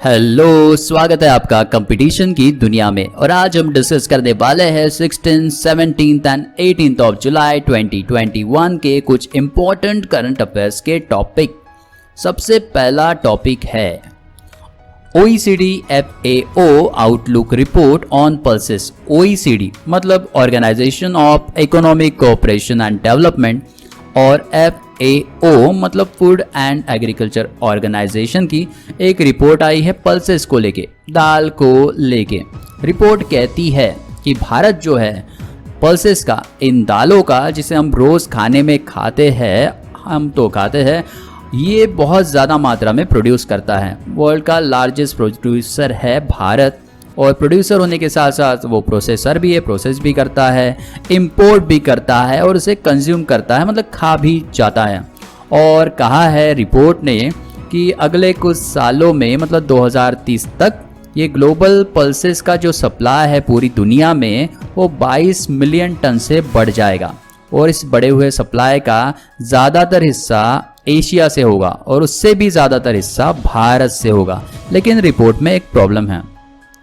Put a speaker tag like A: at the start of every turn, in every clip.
A: Hello, स्वागत है आपका कंपटीशन की दुनिया में। और आज हम डिस्कस करने वाले हैं 16, 17 एंड 18 ऑफ जुलाई 2021 के कुछ इंपॉर्टेंट करंट अफेयर्स के टॉपिक। सबसे पहला टॉपिक है OECD FAO outlook report on pulses. OECD मतलब Organisation of Economic Cooperation and Development और FAO मतलब फूड एंड एग्रीकल्चर ऑर्गेनाइजेशन की एक रिपोर्ट आई है पल्सेस को लेके, दाल को लेके। रिपोर्ट कहती है कि भारत जो है पल्सेस का, इन दालों का जिसे हम रोज़ खाने में खाते हैं, ये बहुत ज़्यादा मात्रा में प्रोड्यूस करता है। वर्ल्ड का लार्जेस्ट प्रोड्यूसर है भारत, और प्रोड्यूसर होने के साथ साथ वो प्रोसेसर भी है, प्रोसेस भी करता है, इंपोर्ट भी करता है और उसे कंज्यूम करता है, मतलब खा भी जाता है। और कहा है रिपोर्ट ने कि अगले कुछ सालों में मतलब 2030 तक ये ग्लोबल पल्सेस का जो सप्लाई है पूरी दुनिया में वो 22 मिलियन टन से बढ़ जाएगा। और इस बढ़े हुए सप्लाई का ज़्यादातर हिस्सा एशिया से होगा और उससे भी ज़्यादातर हिस्सा भारत से होगा। लेकिन रिपोर्ट में एक प्रॉब्लम है।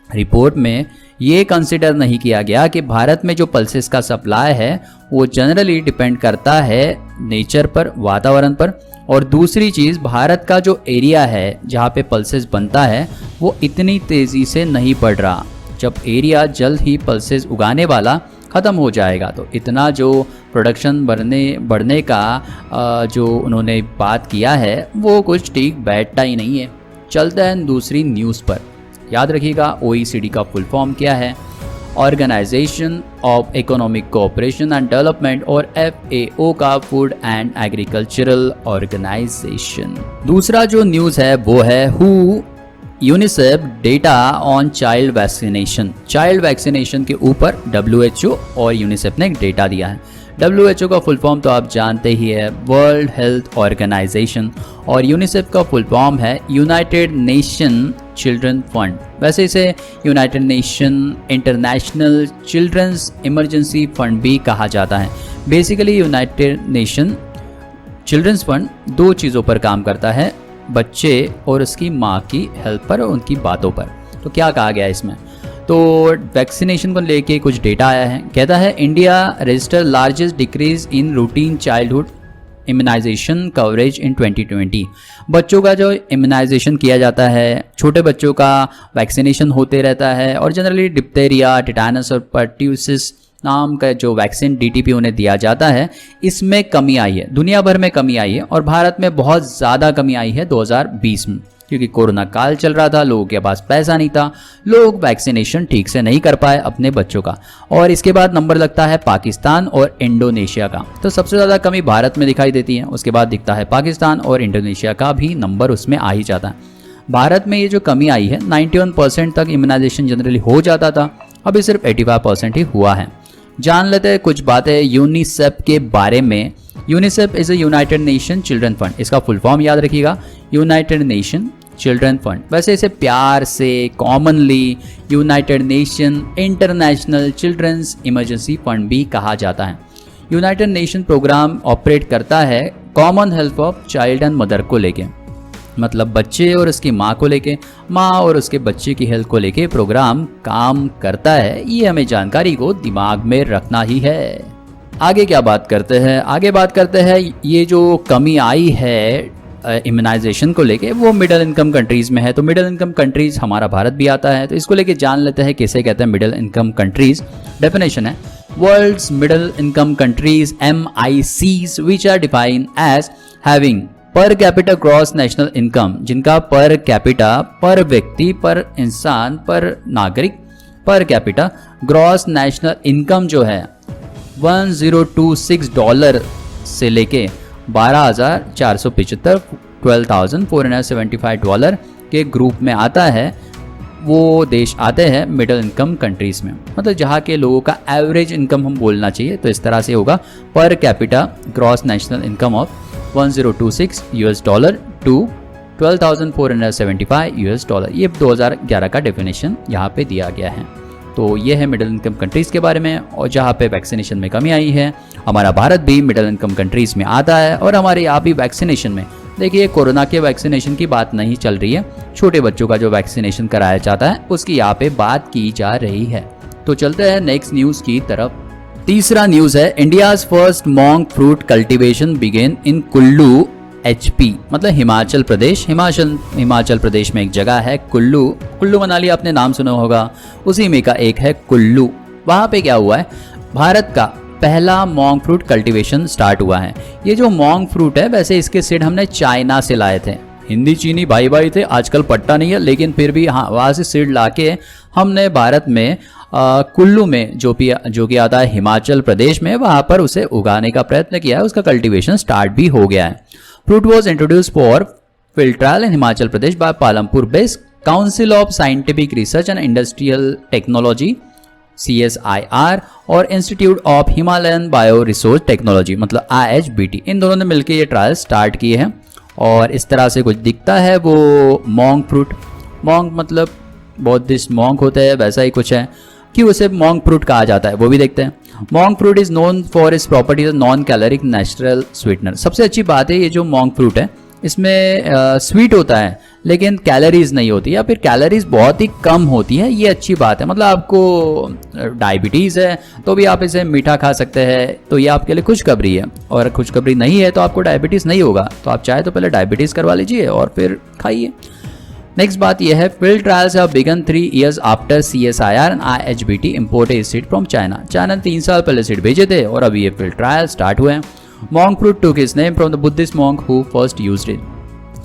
A: रिपोर्ट में ये कंसिडर नहीं किया गया कि भारत में जो पल्सेस का सप्लाई है वो जनरली डिपेंड करता है नेचर पर, वातावरण पर। और दूसरी चीज़, भारत का जो एरिया है जहाँ पे पल्सेस बनता है वो इतनी तेज़ी से नहीं बढ़ रहा। जब एरिया जल्द ही पल्सेस उगाने वाला ख़त्म हो जाएगा तो इतना जो प्रोडक्शन बढ़ने का जो उन्होंने बात किया है वो कुछ ठीक बैठता ही नहीं है। चलते हैं दूसरी न्यूज़ पर। याद रखिएगा OECD का फुल फॉर्म क्या है, Organisation of Economic Cooperation and Development, और FAO का फूड एंड एग्रीकल्चरल ऑर्गेनाइजेशन। दूसरा जो न्यूज़ है वो है UNICEF data on child vaccination. Child vaccination के ऊपर WHO और यूनिसेफ ने एक डेटा दिया है। WHO का फुल फॉर्म तो आप जानते ही है, वर्ल्ड हेल्थ ऑर्गेनाइजेशन, और यूनिसेफ का फुल फॉर्म है यूनाइटेड नेशन चिल्ड्रन फंड। वैसे इसे United Nation International Children's Emergency Fund भी कहा जाता है। Basically United Nation Children's Fund दो चीज़ों पर काम करता है, बच्चे और उसकी माँ की हेल्प पर और उनकी बातों पर। तो क्या कहा गया इसमें, तो वैक्सीनेशन को लेके कुछ डेटा आया है। कहता है India register largest decrease in routine childhood immunisation coverage in 2020। बच्चों का जो इम्यूनाइजेशन किया जाता है, छोटे बच्चों का वैक्सीनेशन होते रहता है, और जनरली डिप्थेरिया, टिटानस और पर्ट्यूसिस नाम का जो वैक्सीन DTP उन्हें दिया जाता है, इसमें कमी आई है। दुनिया भर में कमी आई है और भारत में बहुत ज़्यादा कमी आई है 2020 में, क्योंकि कोरोना काल चल रहा था, लोगों के पास पैसा नहीं था, लोग वैक्सीनेशन ठीक से नहीं कर पाए अपने बच्चों का। और इसके बाद नंबर लगता है पाकिस्तान और इंडोनेशिया का। तो सबसे ज़्यादा कमी भारत में दिखाई देती है, उसके बाद दिखता है पाकिस्तान, और इंडोनेशिया का भी नंबर उसमें आ ही जाता है। भारत में ये जो कमी आई है, 91% तक इम्यूनाइजेशन जनरली हो जाता था, अभी सिर्फ 85% ही हुआ है। जान लेते हैं कुछ बातें यूनिसेफ के बारे में। UNICEF is a United Nation Children fund. इसका फुल फॉर्म याद रखिएगा, यूनाइटेड नेशन चिल्ड्रन फंड। वैसे इसे प्यार से commonly United Nation International Children's Emergency Fund भी कहा जाता है। यूनाइटेड नेशन प्रोग्राम ऑपरेट करता है common health of child and mother को लेके, मतलब बच्चे और उसकी माँ को लेके, माँ और उसके बच्चे की हेल्थ को लेके प्रोग्राम काम करता है। ये हमें जानकारी को दिमाग में रखना ही है। आगे क्या बात करते हैं, आगे बात करते हैं ये जो कमी आई है इम्यूनाइजेशन को लेके, वो मिडिल इनकम कंट्रीज़ में है। तो मिडिल इनकम कंट्रीज़ हमारा भारत भी आता है, तो इसको लेके जान लेते हैं किसे कहते हैं मिडिल इनकम कंट्रीज़। डेफिनेशन है, world's middle income countries MICs which are defined as having per capita gross national income, जिनका पर कैपिटा, पर व्यक्ति, पर इंसान, पर नागरिक, पर कैपिटा ग्रॉस नेशनल इनकम जो है $1026 से लेके 12,475 $12,475 के ग्रुप में आता है। वो देश आते हैं मिडिल इनकम कंट्रीज़ में, मतलब जहाँ के लोगों का एवरेज इनकम हम बोलना चाहिए, तो इस तरह से होगा per capita gross national income of $1026 to $12,475 ये 2011 का डेफिनेशन यहाँ पे दिया गया है। तो ये है मिडिल इनकम कंट्रीज़ के बारे में, और जहाँ पे वैक्सीनेशन में कमी आई है। हमारा भारत भी मिडिल इनकम कंट्रीज़ में आता है और हमारे यहाँ भी वैक्सीनेशन में देखिए कोरोना के वैक्सीनेशन की बात नहीं चल रही है, छोटे बच्चों का जो वैक्सीनेशन कराया जाता है उसकी यहाँ पे बात की जा रही है। तो चलते हैं नेक्स्ट न्यूज़ की तरफ। तीसरा न्यूज़ है India's first monk fruit cultivation begin in Kullu HP, मतलब हिमाचल प्रदेश। हिमाचल प्रदेश में एक जगह है कुल्लू। कुल्लू मनाली आपने नाम सुना होगा, उसी में का एक है कुल्लू। वहाँ पे क्या हुआ है, भारत का पहला मॉन्क फ्रूट कल्टीवेशन स्टार्ट हुआ है। ये जो मॉन्क फ्रूट है वैसे इसके सीड हमने चाइना से लाए थे। हिंदी चीनी भाई भाई थे, आजकल पट्टा नहीं है, लेकिन फिर भी हाँ वहाँ से सीड लाके हमने भारत में कुल्लू में जो कि आता है हिमाचल प्रदेश में, वहाँ पर उसे उगाने का प्रयत्न किया है। उसका कल्टीवेशन स्टार्ट भी हो गया है। Fruit was introduced for field trial in Himachal Pradesh by Palampur-based Council of Scientific Research and Industrial Technology CSIR और Institute of Himalayan Bioresource Technology मतलब IHBT, इन दोनों ने मिलकर ये ट्रायल स्टार्ट किए हैं। और इस तरह से कुछ दिखता है वो मॉन्क फ्रूट। मॉन्क मतलब बौद्धिस्ट मॉन्क होता है, वैसा ही कुछ है। क्यों उसे मॉन्क फ्रूट कहा जाता है वो भी देखते हैं। Monk fruit is known for its properties non caloric natural sweetener. सबसे अच्छी बात है ये जो मॉन्क फ्रूट है इसमें स्वीट होता है लेकिन कैलोरीज नहीं होती, या फिर कैलोरीज बहुत ही कम होती है। ये अच्छी बात है, मतलब आपको डायबिटीज़ है तो भी आप इसे मीठा खा सकते हैं, तो ये आपके लिए खुशखबरी है। और खुशखबरी नहीं है तो आपको डायबिटीज़ नहीं होगा, तो आप चाहे तो पहले डायबिटीज़ करवा लीजिए और फिर खाइए। नेक्स्ट बात यह है field trials have begun 3 years after CSIR and IHBT imported seed from China. China ने 3 साल पहले सीड भेजे थे और अभी ये फील्ड ट्रायल स्टार्ट हुए हैं। Monk fruit took its name from the Buddhist monk who first used it.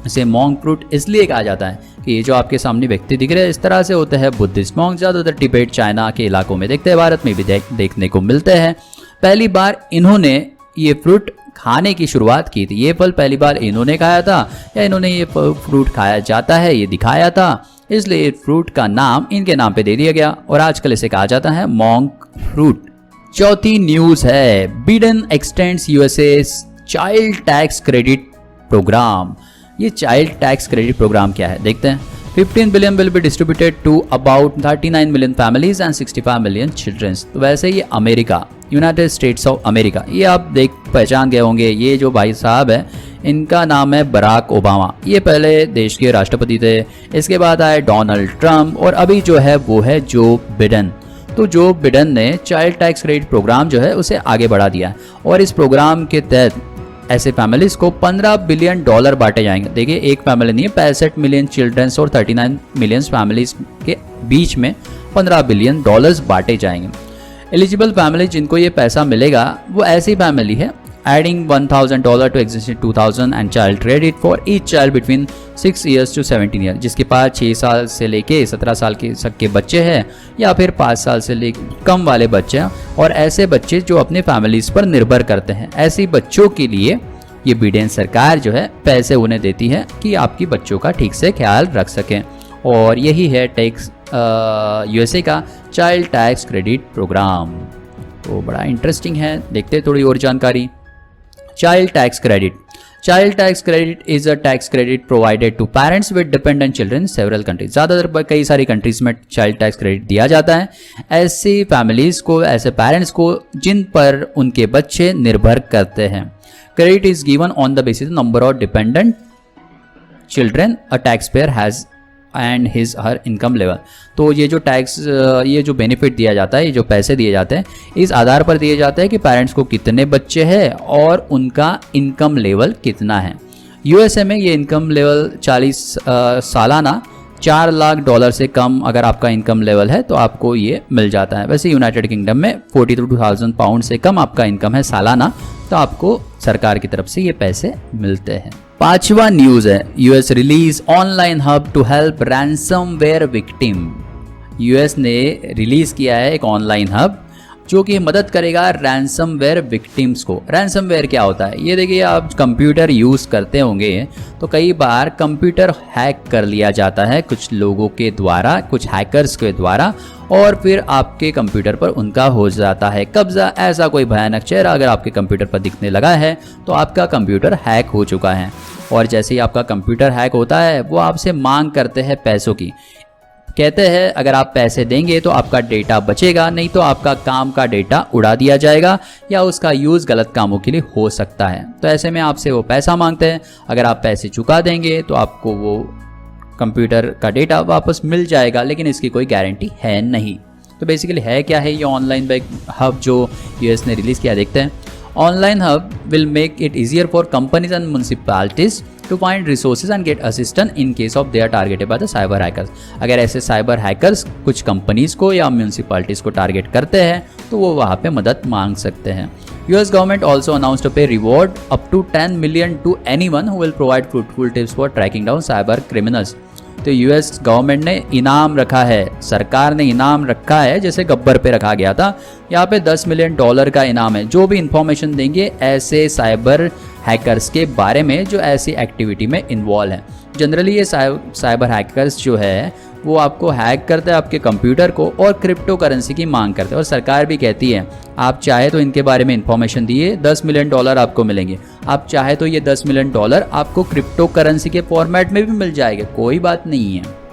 A: इसे मॉन्क फ्रूट इसलिए कहा जाता है कि ये जो आपके सामने व्यक्ति दिख रहे हैं इस तरह से होते हैं बुद्धिस्ट मॉन्क। ज़्यादातर तिब्बत चाइना के इलाकों में देखते हैं, भारत में भी देखने को मिलते हैं। पहली बार इन्होंने ये फ्रूट खाने की शुरुआत की थी। ये फल पहली बार इन्होंने खाया था या इन्होंने ये फ्रूट खाया जाता है ये दिखाया था, इसलिए फ्रूट का नाम इनके नाम पे दे दिया गया और आजकल इसे कहा जाता है मॉन्क फ्रूट। चौथी न्यूज़ है Biden extends USA child tax credit programme. ये चाइल्ड टैक्स क्रेडिट प्रोग्राम क्या है देखते हैं। 15 billion will be distributed to about 39 million families and 65 million children। तो वैसे ये America, United states of America, ये आप पहचान गए होंगे। ये जो भाई साहब है इनका नाम है बराक ओबामा। ये पहले देश के राष्ट्रपति थे, इसके बाद आए डोनाल्ड ट्रंप और अभी जो है वो है जो बिडेन। तो जो बिडेन ने चाइल्ड टैक्स क्रेडिट प्रोग्राम जो है उसे आगे बढ़ा दिया और इस प्रोग्राम के तहत ऐसे फैमिलीज को $15 बिलियन बांटे जाएंगे। देखिए एक फैमिली नहीं है, 65 मिलियन चिल्ड्रंस और 39 मिलियन फैमिलीज के बीच में $15 बिलियन बांटे जाएंगे। एलिजिबल फैमिली जिनको ये पैसा मिलेगा वो ऐसी फैमिली है adding $1,000 to existing 2,000 and child credit for each child between 6 years to 17 years, जिसके पास 6 साल से लेके 17 साल के बच्चे हैं या फिर 5 साल से लेके कम वाले बच्चे हैं और ऐसे बच्चे जो अपने फैमिलीज पर निर्भर करते हैं। ऐसे बच्चों के लिए ये बिडेन सरकार जो है पैसे उन्हें देती है कि आपकी बच्चों का ठीक से ख्याल रख सकें और यही है टैक्स USA का चाइल्ड टैक्स क्रेडिट प्रोग्राम। तो बड़ा इंटरेस्टिंग है, देखते थोड़ी और जानकारी। Child tax credit. Child tax credit is a tax credit provided to parents with dependent children in several countries. ज़्यादातर कई सारी कंट्रीज में चाइल्ड टैक्स क्रेडिट दिया जाता है ऐसी फैमिलीज को, ऐसे पेरेंट्स को जिन पर उनके बच्चे निर्भर करते हैं। Credit is given on the basis number of dependent children a tax payer has and his her income level. तो ये जो टैक्स, ये जो बेनिफिट दिया जाता है, ये जो पैसे दिए जाते हैं इस आधार पर दिए जाते हैं कि पेरेंट्स को कितने बच्चे हैं और उनका इनकम लेवल कितना है। USA में ये इनकम लेवल 40 सालाना $4 लाख से कम अगर आपका इनकम लेवल है तो आपको ये मिल जाता है। वैसे यूनाइटेड किंगडम में 42,000 पाउंड से कम आपका इनकम है सालाना तो आपको सरकार की तरफ से ये पैसे मिलते हैं। पांचवा न्यूज है US release online hub to help ransomware victim. US ने रिलीज किया है एक ऑनलाइन हब जो कि मदद करेगा रैंसमवेयर विक्टिम्स को। रैंसमवेयर क्या होता है ये देखिए, आप कंप्यूटर यूज़ करते होंगे तो कई बार कंप्यूटर हैक कर लिया जाता है कुछ लोगों के द्वारा, कुछ हैकर्स के द्वारा, और फिर आपके कंप्यूटर पर उनका हो जाता है कब्जा। ऐसा कोई भयानक चेहरा अगर आपके कंप्यूटर पर दिखने लगा है तो आपका कंप्यूटर हैक हो चुका है। और जैसे ही आपका कंप्यूटर हैक होता है वो आपसे मांग करते हैं पैसों की। कहते हैं अगर आप पैसे देंगे तो आपका डेटा बचेगा, नहीं तो आपका काम का डेटा उड़ा दिया जाएगा या उसका यूज़ गलत कामों के लिए हो सकता है। तो ऐसे में आपसे वो पैसा मांगते हैं। अगर आप पैसे चुका देंगे तो आपको वो कंप्यूटर का डेटा वापस मिल जाएगा, लेकिन इसकी कोई गारंटी है नहीं। तो बेसिकली है क्या है ये ऑनलाइन बैंक हब जो यूएस ने रिलीज़ किया, देखते हैं। Online hub will make it easier for companies and municipalities to find resources and get assistance in case of they are targeted by the cyber hackers. अगर ऐसे cyber hackers कुछ companies को या municipalities को target करते हैं तो वो वहाँ पे मदद मांग सकते हैं। US government also announced to pay reward up to 10 million to anyone who will provide fruitful tips for tracking down cyber criminals। तो यूएस गवर्नमेंट ने इनाम रखा है, सरकार ने इनाम रखा है, जैसे गब्बर पे रखा गया था। यहाँ पे $10 मिलियन का इनाम है जो भी इंफॉर्मेशन देंगे ऐसे साइबर हैकर्स के बारे में जो ऐसी एक्टिविटी में इन्वॉल्व हैं। जनरली ये साइबर हैकर्स जो है वो आपको हैक करते हैं आपके कंप्यूटर को और क्रिप्टो करेंसी की मांग करते हैं, और सरकार भी कहती है आप चाहे तो इनके बारे में इंफॉर्मेशन दिए, $10 मिलियन आपको मिलेंगे। आप चाहे तो ये $10 मिलियन आपको क्रिप्टो करेंसी के फॉर्मेट में भी मिल जाएगा, कोई बात नहीं है।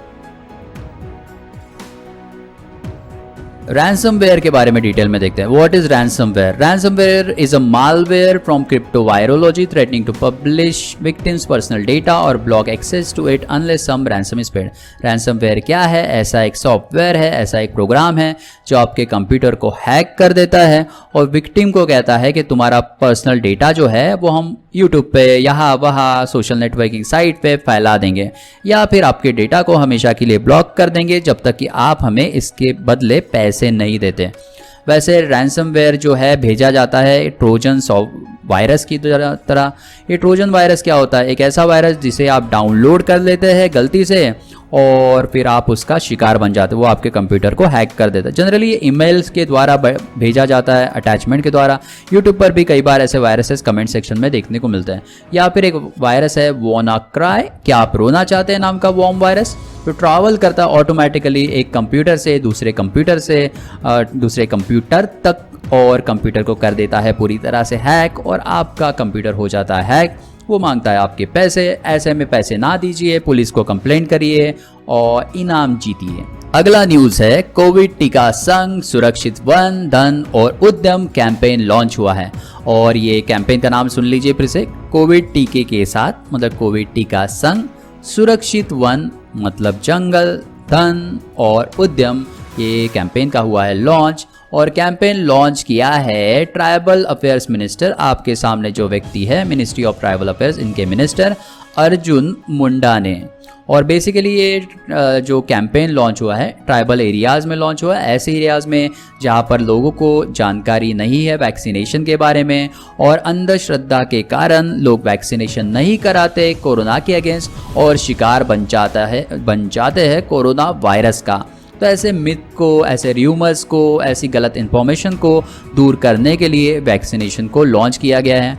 A: रैंसमवेयर के बारे में डिटेल में देखते हैं। What is ransomware? Ransomware is a malware from cryptovirology threatening to publish victims personal data और block access to it unless some ransom is paid. Ransomware क्या है? ऐसा एक सॉफ्टवेयर है, ऐसा एक प्रोग्राम है जो आपके कंप्यूटर को हैक कर देता है और विक्टिम को कहता है कि तुम्हारा पर्सनल डेटा जो है वो हम यूट्यूब पे यहाँ वहाँ सोशल नेटवर्किंग साइट पे फैला देंगे या फिर आपके डेटा को हमेशा के लिए ब्लॉक कर देंगे जब तक कि आप हमें इसके बदले पैसे नहीं देते। वैसे रैंसमवेयर जो है भेजा जाता है ट्रोजन वायरस की तरह। ये ट्रोजन वायरस क्या होता है? एक ऐसा वायरस जिसे आप डाउनलोड कर लेते हैं गलती से और फिर आप उसका शिकार बन जाते हो, वो आपके कंप्यूटर को हैक कर देता है। जनरली ये ईमेल्स के द्वारा भेजा जाता है, अटैचमेंट के द्वारा। यूट्यूब पर भी कई बार ऐसे वायरसेस कमेंट सेक्शन में देखने को मिलते हैं। या फिर एक वायरस है WannaCry, क्या आप रोना चाहते हैं नाम का वॉर्म वायरस, तो ट्रैवल करता ऑटोमेटिकली एक कंप्यूटर से दूसरे कंप्यूटर तक और कंप्यूटर को कर देता है पूरी तरह से हैक और आपका कंप्यूटर हो जाता है हैक। वो मांगता है आपके पैसे, ऐसे में पैसे ना दीजिए, पुलिस को कंप्लेंट करिए और इनाम जीतिए। अगला न्यूज है कोविड टीका संग सुरक्षित वन धन और उद्यम कैंपेन लॉन्च हुआ है। और ये कैंपेन का नाम सुन लीजिए फिर से, कोविड टीके के साथ मतलब कोविड टीका संग, सुरक्षित वन मतलब जंगल, धन और उद्यम, ये कैंपेन का हुआ है लॉन्च। और कैंपेन लॉन्च किया है ट्राइबल अफेयर्स मिनिस्टर, आपके सामने जो व्यक्ति है मिनिस्ट्री ऑफ ट्राइबल अफेयर्स, इनके मिनिस्टर अर्जुन मुंडा ने। और बेसिकली ये जो कैंपेन लॉन्च हुआ है ट्राइबल एरियाज़ में लॉन्च हुआ है, ऐसे एरियाज़ में जहाँ पर लोगों को जानकारी नहीं है वैक्सीनेशन के बारे में और अंधश्रद्धा के कारण लोग वैक्सीनेशन नहीं कराते कोरोना के अगेंस्ट और शिकार बन जाते हैं कोरोना वायरस का। तो ऐसे मिथ को, ऐसे र्यूमर्स को, ऐसी गलत इन्फॉर्मेशन को दूर करने के लिए वैक्सीनेशन को लॉन्च किया गया है,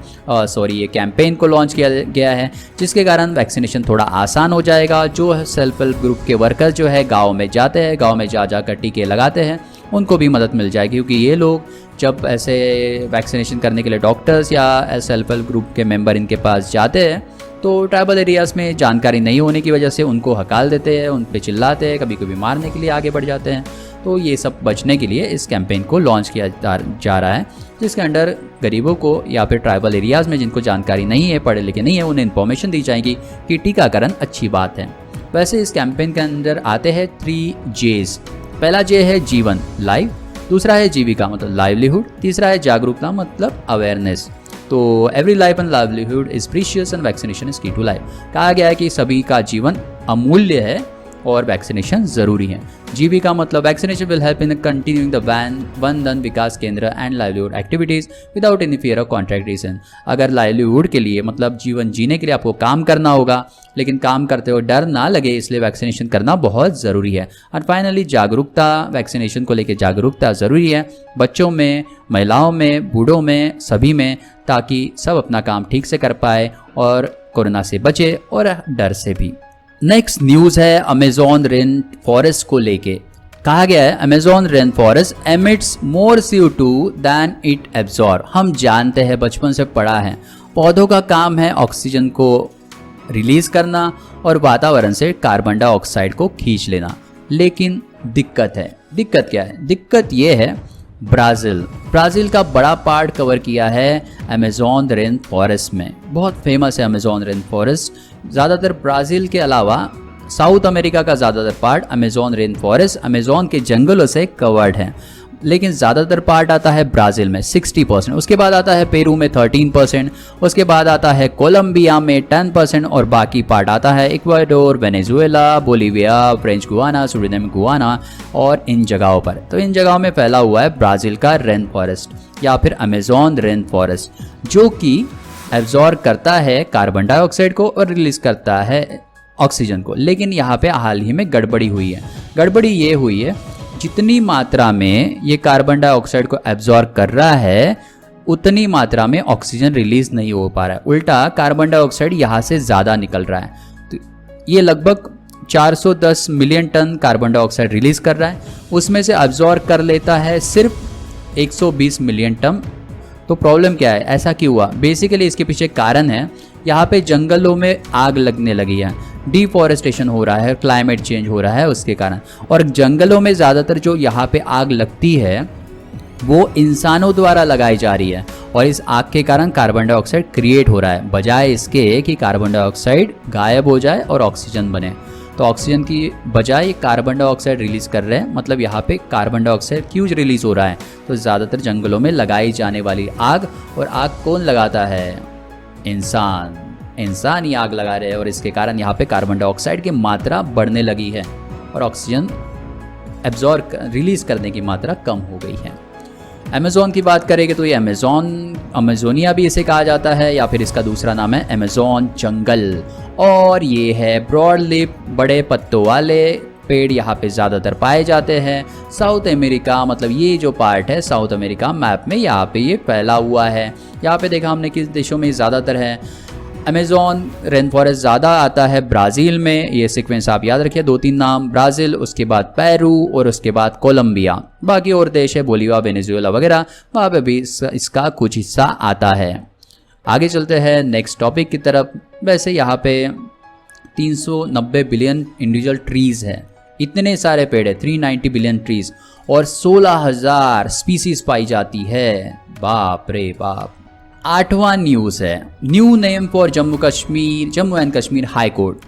A: ये कैंपेन को लॉन्च किया गया है, जिसके कारण वैक्सीनेशन थोड़ा आसान हो जाएगा। जो सेल्फ हेल्प ग्रुप के वर्कर्स जो है गांव में जाते हैं, गांव में जा कर टीके लगाते हैं, उनको भी मदद मिल जाएगी, क्योंकि ये लोग जब ऐसे वैक्सीनेशन करने के लिए डॉक्टर्स या सेल्फ हेल्प ग्रुप के मेंबर इनके पास जाते हैं तो ट्राइबल एरियाज़ में जानकारी नहीं होने की वजह से उनको हकाल देते हैं, उन पे चिल्लाते हैं, कभी कभी मारने के लिए आगे बढ़ जाते हैं। तो ये सब बचने के लिए इस कैंपेन को लॉन्च किया जा रहा है, जिसके अंडर गरीबों को या फिर ट्राइबल एरियाज़ में जिनको जानकारी नहीं है, पढ़े लिखे नहीं है, उन्हें इन्फॉर्मेशन दी जाएगी कि टीकाकरण अच्छी बात है। वैसे इस कैंपेन के अंदर आते हैं 3 J's। पहला J है जीवन, लाइव, दूसरा है जीविका मतलब लाइवलीहुड, तीसरा है जागरूकता मतलब अवेयरनेस। तो every life and livelihood is precious and vaccination is की टू लाइफ। कहा गया है कि सभी का जीवन अमूल्य है और वैक्सीनेशन ज़रूरी है। जीविका मतलब vaccination will help in continuing the Van Dhan Vikas Kendra and livelihood activities without any fear of contract reason. अगर लाइवलीहुड के लिए मतलब जीवन जीने के लिए आपको काम करना होगा, लेकिन काम करते हुए डर ना लगे, इसलिए वैक्सीनेशन करना बहुत ज़रूरी है। और फाइनली जागरूकता, वैक्सीनेशन को लेकर जागरूकता ज़रूरी है बच्चों में, महिलाओं में, बूढ़ों में, सभी में, ताकि सब अपना काम ठीक से कर पाए और कोरोना से बचे और डर से भी। नेक्स्ट न्यूज़ है अमेजॉन रेन फॉरेस्ट को लेके। कहा गया है Amazon rain forest emits more CO2 than it absorb. हम जानते हैं, बचपन से पढ़ा है, पौधों का काम है ऑक्सीजन को रिलीज करना और वातावरण से कार्बन डाइऑक्साइड को खींच लेना। लेकिन दिक्कत क्या है? दिक्कत ये है ब्राज़ील का बड़ा पार्ट कवर किया है अमेज़न रेन फॉरेस्ट में। बहुत फेमस है अमेज़न रेन फॉरेस्ट। ज़्यादातर ब्राज़ील के अलावा साउथ अमेरिका का ज़्यादातर part Amazon rain forest Amazon के जंगलों से कवर्ड है, लेकिन ज़्यादातर पार्ट आता है ब्राज़ील में 60%, उसके बाद आता है पेरू में 13%, उसके बाद आता है कोलंबिया में 10% और बाकी पार्ट आता है Ecuador, Venezuela, Bolivia, French Guana, Suriname Guana और इन जगहों पर। तो इन जगहों में फैला हुआ है ब्राज़ील का रेन फॉरेस्ट या फिर अमेज़न रेन फॉरेस्ट, जो कि एब्जॉर्ब करता है कार्बन डाइऑक्साइड को और रिलीज़ करता है ऑक्सीजन को। लेकिन यहाँ पे हाल ही में गड़बड़ी हुई है। गड़बड़ी ये हुई है, जितनी मात्रा में ये कार्बन डाइऑक्साइड को एब्जॉर्ब कर रहा है उतनी मात्रा में ऑक्सीजन रिलीज नहीं हो पा रहा है, उल्टा कार्बन डाइऑक्साइड यहाँ से ज़्यादा निकल रहा है। तो ये लगभग 410 million tonne carbon dioxide release कर रहा है, उसमें से एब्जॉर्ब कर लेता है सिर्फ 120 मिलियन टन। तो प्रॉब्लम क्या है, ऐसा क्यों हुआ? बेसिकली इसके पीछे कारण है, यहाँ पे जंगलों में आग लगने लगी है, डिफॉरेस्टेशन हो रहा है, क्लाइमेट चेंज हो रहा है उसके कारण। और जंगलों में ज़्यादातर जो यहाँ पे आग लगती है वो इंसानों द्वारा लगाई जा रही है और इस आग के कारण कार्बन डाइऑक्साइड क्रिएट हो रहा है, बजाय इसके कि कार्बन डाइऑक्साइड गायब हो जाए और ऑक्सीजन बने। तो ऑक्सीजन की बजाय कार्बन डाइऑक्साइड रिलीज़ कर रहे हैं। मतलब यहाँ पे कार्बन डाइऑक्साइड क्यों रिलीज़ हो रहा है? तो ज़्यादातर जंगलों में लगाई जाने वाली आग, और आग कौन लगाता है? इंसान ही आग लगा रहे हैं और इसके कारण यहाँ पे कार्बन डाइऑक्साइड की मात्रा बढ़ने लगी है और ऑक्सीजन एब्जॉर्ब रिलीज़ करने की मात्रा कम हो गई है। अमेज़न की बात करेंगे तो ये अमेज़ोनिया भी इसे कहा जाता है, या फिर इसका दूसरा नाम है अमेज़न जंगल। और ये है ब्रॉड लिप, बड़े पत्तों वाले पेड़ यहाँ पे ज़्यादातर पाए जाते हैं। साउथ अमेरिका, मतलब ये जो पार्ट है साउथ अमेरिका मैप में, यहाँ पे ये फैला हुआ है। यहाँ पे देखा हमने किस देशों में ज़्यादातर है। अमेज़न रेन फॉरेस्ट ज़्यादा आता है ब्राज़ील में। ये सीक्वेंस आप याद रखिए, 2-3 नाम, ब्राज़ील, उसके बाद पेरू और उसके बाद कोलंबिया। बाकी और देश है बोलीविया, वेनेजुएला वगैरह, वहाँ पे भी इसका कुछ हिस्सा आता है। आगे चलते हैं नेक्स्ट टॉपिक की तरफ। वैसे यहाँ पे 390 बिलियन इंडिविजुअल ट्रीज़ है, इतने सारे पेड़ है, 390 बिलियन ट्रीज़, और 16,000 स्पीसीज पाई जाती है। बाप रे बाप। 8वां न्यूज़ है, new name for Jammu and Kashmir high court.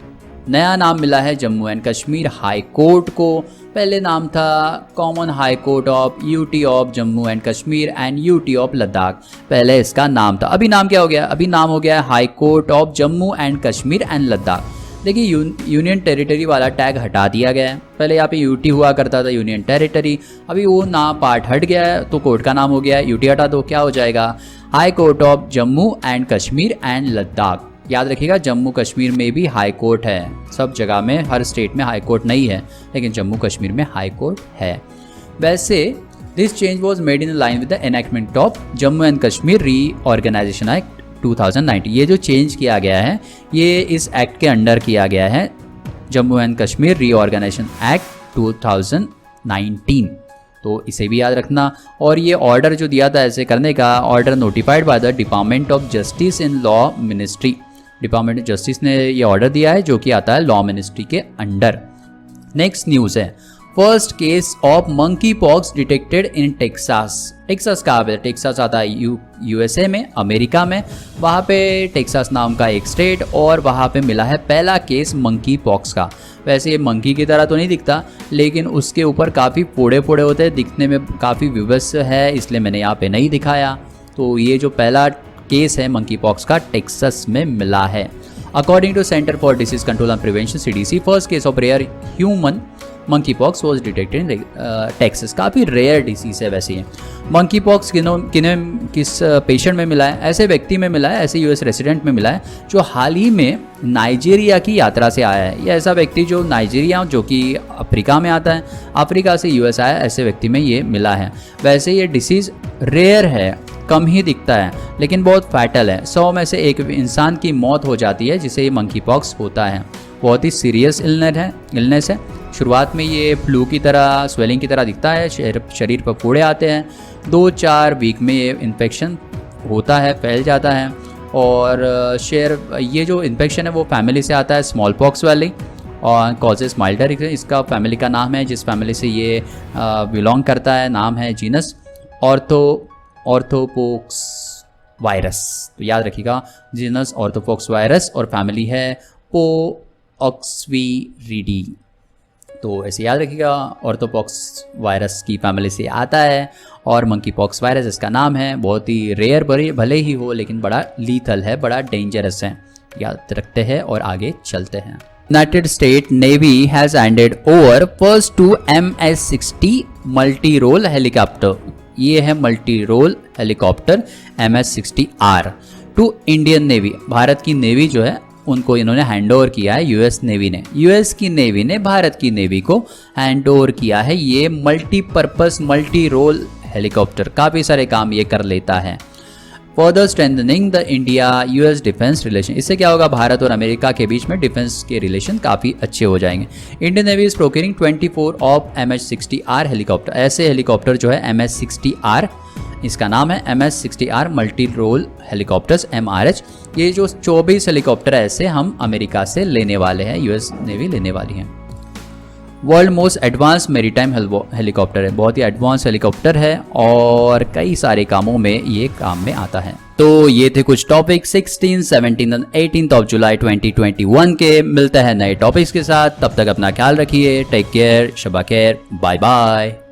A: नया नाम मिला है Jammu and Kashmir high court को। पहले नाम था common high court of UT of Jammu and Kashmir and UT of Ladakh, पहले इसका नाम था। अभी नाम क्या हो गया? अभी नाम हो गया है high court of Jammu and Kashmir and Ladakh. देखिए यूनियन टेरिटरी वाला टैग हटा दिया गया है। पहले यहाँ पे यूटी हुआ करता था, यूनियन टेरिटरी, अभी वो नाम पार्ट हट गया है तो कोर्ट का नाम हो गया है। यूटी हटा दो, क्या हो जाएगा? High court of Jammu and Kashmir and Ladakh. याद रखिएगा जम्मू कश्मीर में भी हाई कोर्ट है, सब जगह में, हर स्टेट में हाई कोर्ट नहीं है, लेकिन जम्मू कश्मीर में हाई कोर्ट है। वैसे this change was made in line with the enactment of Jammu and Kashmir reorganisation act 2019। ये जो चेंज किया गया है ये इस एक्ट के अंडर किया गया है, Jammu and Kashmir reorganisation act 2019। तो इसे भी याद रखना। और ये ऑर्डर जो दिया था ऐसे करने का, order notified by the department of justice in law ministry. Department of justice ने ये ऑर्डर दिया है जो कि आता है लॉ मिनिस्ट्री के अंडर। नेक्स्ट न्यूज़ है, first case of monkey pox detected in Texas. Texas कहाँ पे? टेक्सास आता है यूएसए में, अमेरिका में। वहाँ पे टेक्सास नाम का एक स्टेट, और वहाँ पे मिला है पहला केस मंकी पॉक्स का। वैसे ये मंकी की तरह तो नहीं दिखता, लेकिन उसके ऊपर काफ़ी फोड़े फोड़े होते हैं, दिखने में काफ़ी विवश है, इसलिए मैंने यहाँ पे नहीं दिखाया। तो ये जो पहला केस है मंकी पॉक्स का टेक्सास में मिला है। According to Center for Disease Control and Prevention CDC, first case of rare human monkeypox was detected in Texas. काफ़ी रेयर डिसीज है वैसे ये। मंकी पॉक्स किस पेशेंट में मिला है? ऐसे व्यक्ति में मिला है, ऐसे US रेसिडेंट में मिला है जो हाल ही में नाइजीरिया की यात्रा से आया है। ये ऐसा व्यक्ति जो नाइजीरिया, जो कि अफ्रीका में आता है, अफ्रीका से US आया, ऐसे व्यक्ति में ये मिला है। वैसे ये डिसीज़ रेयर है, कम ही दिखता है, लेकिन बहुत फैटल है। 100 में से एक इंसान की मौत हो जाती है जिसे ये मंकी पॉक्स होता है। बहुत ही सीरियस इलनेस है। शुरुआत में ये फ्लू की तरह, स्वेलिंग की तरह दिखता है, शरीर पर फोड़े आते हैं। 2-4 वीक में ये इन्फेक्शन होता है, फैल जाता है। और ये जो इन्फेक्शन है वो फैमिली से आता है स्मॉल पॉक्स वाली, और कॉजेस माइल्डर इसका फैमिली का नाम है, जिस फैमिली से ये बिलोंग करता है नाम है जीनस ऑर्थोपोक्स वायरस। तो याद रखिएगा जीनस ऑर्थोपोक्स वायरस और फैमिली है पोऑक्सवीरिडी। तो ऐसे याद रखिएगा ऑर्थोपॉक्स वायरस की फैमिली से आता है और मंकी पॉक्स वायरस इसका नाम है। बहुत ही रेयर भले ही हो लेकिन बड़ा लीथल है, बड़ा डेंजरस है, याद रखते हैं और आगे चलते हैं। United State Navy has handed over first 2 MS-60 multi role helicopter. ये है multi role helicopter MS-60R to Indian Navy. Bharat की नेवी जो है उनको इन्होंने हैंड ओवर किया है यूएस नेवी ने। यूएस की नेवी ने भारत की नेवी को हैंड ओवर किया है ये मल्टीपर्पस मल्टी रोल हेलीकॉप्टर। काफ़ी सारे काम ये कर लेता है। Further strengthening the India US defence relation. इससे क्या होगा, भारत और अमेरिका के बीच में डिफेंस के रिलेशन काफ़ी अच्छे हो जाएंगे। Indian navy is procuring 24 of MS-60R helicopter. ऐसे हेलीकॉप्टर जो है MS-60R, इसका नाम है MS-60R multi role helicopters MRH। ये जो 24 हेलीकॉप्टर ऐसे हम अमेरिका से लेने वाले हैं, यूएस नेवी लेने वाली है। World most advance maritime helicopter है, बहुत ही एडवांस हेलीकॉप्टर है और कई सारे कामों में ये काम में आता है। तो ये थे कुछ टॉपिक 16, 17 और 18 ऑफ जुलाई 2021 के। मिलते हैं नए टॉपिक्स के साथ, तब तक अपना ख्याल रखिए। टेक केयर, शबा खैर, बाय बाय।